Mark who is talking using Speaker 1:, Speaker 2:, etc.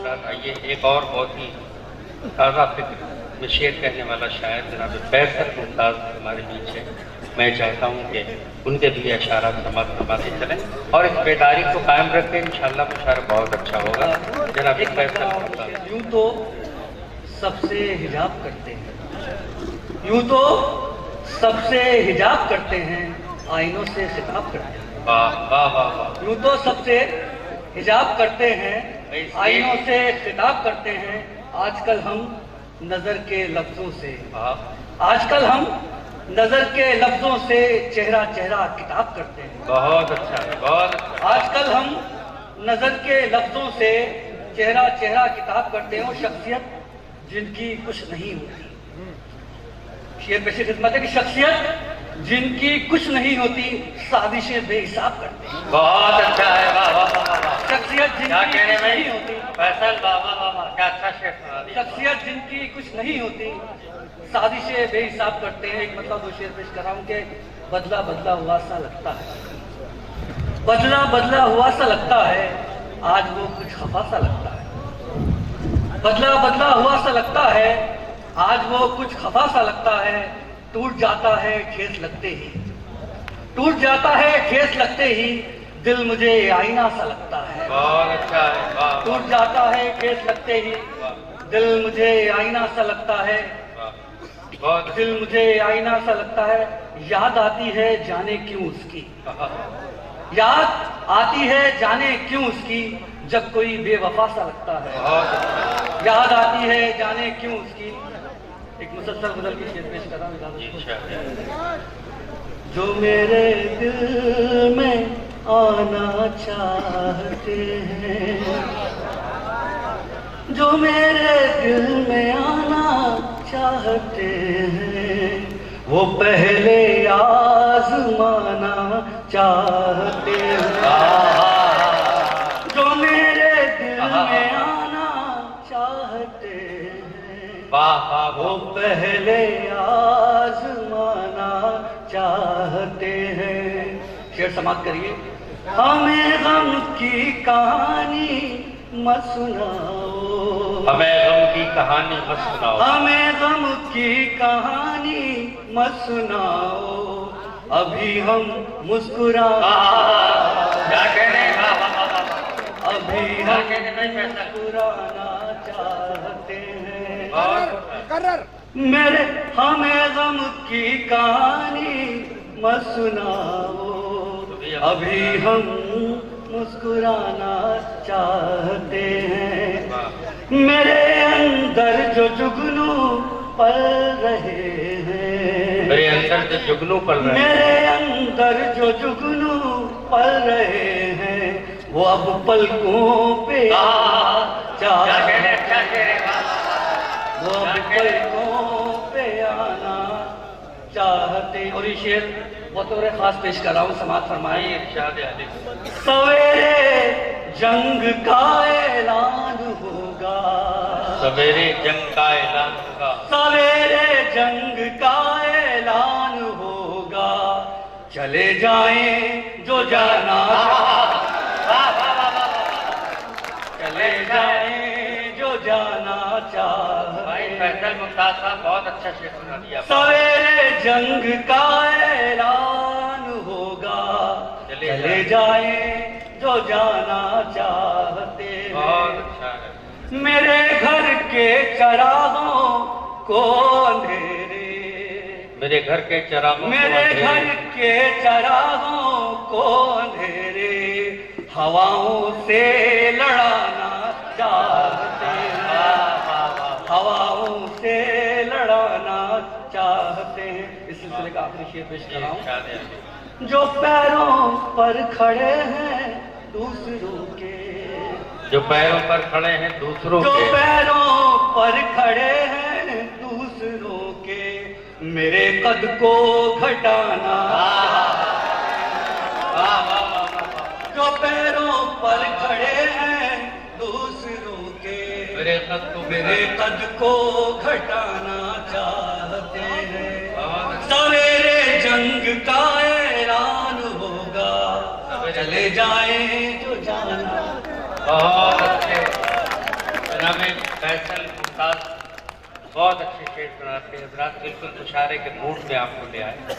Speaker 1: साथ आइए एक और बहुत ही ताज़ा फिक्र में शेर कहने वाला शायर जनाब फैसल मुमताज़ हमारे बीच है। मैं चाहता हूँ कि उनके भी इशारा समात फरमाते चलें और इस बेदारी को कायम रखें। इंशाअल्लाह मुशारा बहुत अच्छा होगा। जनाब फैसल मुमताज़।
Speaker 2: यूँ तो सबसे हिजाब करते हैं, यूँ तो सबसे हिजाब करते हैं, आईनों से खिताब करते हैं।
Speaker 1: वाह वाह वाह वाह।
Speaker 2: यूँ तो सबसे हिजाब करते हैं, आईनों से खिताब करते हैं। आजकल हम नजर के लफ्जों से, आजकल हम नजर के लफ्जों से चेहरा चेहरा किताब करते हैं।
Speaker 1: बहुत अच्छा है, बहुत अच्छा।
Speaker 2: आजकल हम नजर के लफ्जों से चेहरा चेहरा किताब करते हैं। शख्सियत जिनकी कुछ नहीं होती, शेर पेशी खिदमत है कि शख्सियत जिनकी कुछ नहीं होती, साजिशें बेहिसाब करते हैं।
Speaker 1: बहुत अच्छा है, वाह वाह वाह।
Speaker 2: शख्सियत जिनकी कुछ नहीं होती,
Speaker 1: फैसल बाबा बाबा क्या अच्छा शेर सुना दिया।
Speaker 2: शख्सियत जिनकी कुछ नहीं होती, साजिशें बेहिसाब करते हैं। एक मतलब दो शेर पेश कर रहा हूं कि बदला बदला हुआ सा लगता है, बदला बदला हुआ सा लगता है, आज वो कुछ खफा सा लगता है। बदला बदला हुआ सा लगता है, आज वो कुछ खफा सा लगता है। टूट जाता है ठेस लगते ही, टूट जाता है ठेस लगते ही, दिल मुझे आईना सा लगता है।
Speaker 1: बहुत अच्छा है, वाह।
Speaker 2: टूट जाता है ठेस लगते ही, दिल मुझे आईना सा लगता है।
Speaker 1: बहुत
Speaker 2: दिल मुझे आईना सा लगता है। याद आती है जाने क्यों उसकी, याद आती है जाने क्यों उसकी, जब कोई बेवफा सा लगता है। याद आती है जाने क्यों उसकी। एक मुसलसल गजल की शेर पेश कर रहा हूं। जो मेरे दिल में आना चाहते हैं, जो मेरे दिल में आना चाहते हैं, वो पहले आजमाना चाहते हैं। जो मेरे दिल में आना चाहते हैं, वो पहले आजमाना चाहते हैं। शेर समाप्त करिए। हमें गम की कहानी मत सुनाओ,
Speaker 1: हमें गम की कहानी मत सुनाओ,
Speaker 2: हमें गम की कहानी मत सुनाओ, अभी हम मुस्कुरा,
Speaker 1: क्या कहने,
Speaker 2: अभी हम मुस्कुराना चाहते हैं। मेरे हमें गम की कहानी मत सुनाओ, अभी हम मुस्कुराना चाहते हैं। मेरे अंदर जो जुगनू पल रहे हैं,
Speaker 1: मेरे अंदर जो जुगनू पल रहे हैं,
Speaker 2: मेरे अंदर जो जुगनू पल रहे हैं, वो अब पलकों पे वो अब पलकों पे आना चाहते। और ये शेर बतौर खास पेश कर रहा हूँ, समात फरमाइए। सवेरे जंग का ऐलान होगा,
Speaker 1: सवेरे जंग का ऐलान होगा,
Speaker 2: सवेरे जंग का ऐलान होगा, चले जाएं जो जाना, चले जाएं जो जाना चाहते।
Speaker 1: भाई फैसल मुमताज साहब बहुत अच्छा शेर सुना दिया।
Speaker 2: सवेरे जंग का ऐलान होगा, चले जाएं जो जाना चाहते हैं।
Speaker 1: बहुत अच्छा है।
Speaker 2: मेरे घर के चरागों को अंधेरे,
Speaker 1: मेरे घर के चरागों,
Speaker 2: मेरे घर के चरागों को अंधेरे, हवाओं से लड़ाना चाहते हैं, हवाओं से लड़ाना चाहते हैं। इस सिलसिले का आखिरी शेर पेश कर रहा हूं। जो पैरों पर खड़े हैं दूसरों के,
Speaker 1: जो पैरों पर खड़े हैं दूसरों
Speaker 2: जो
Speaker 1: के,
Speaker 2: पैरों पर खड़े हैं दूसरों के, मेरे कद को घटाना, जो पैरों पर खड़े हैं दूसरों के,
Speaker 1: मेरे
Speaker 2: कद को घटाना चाहते हैं। सवेरे जंग का ऐलान होगा, चले जाएं जो जाना,
Speaker 1: बहुत अच्छे। जनाब फैसल मुमताज बहुत अच्छे शेर सुनाते हैं हजरात, बिल्कुल मुशारे के मूड में आपको ले आए।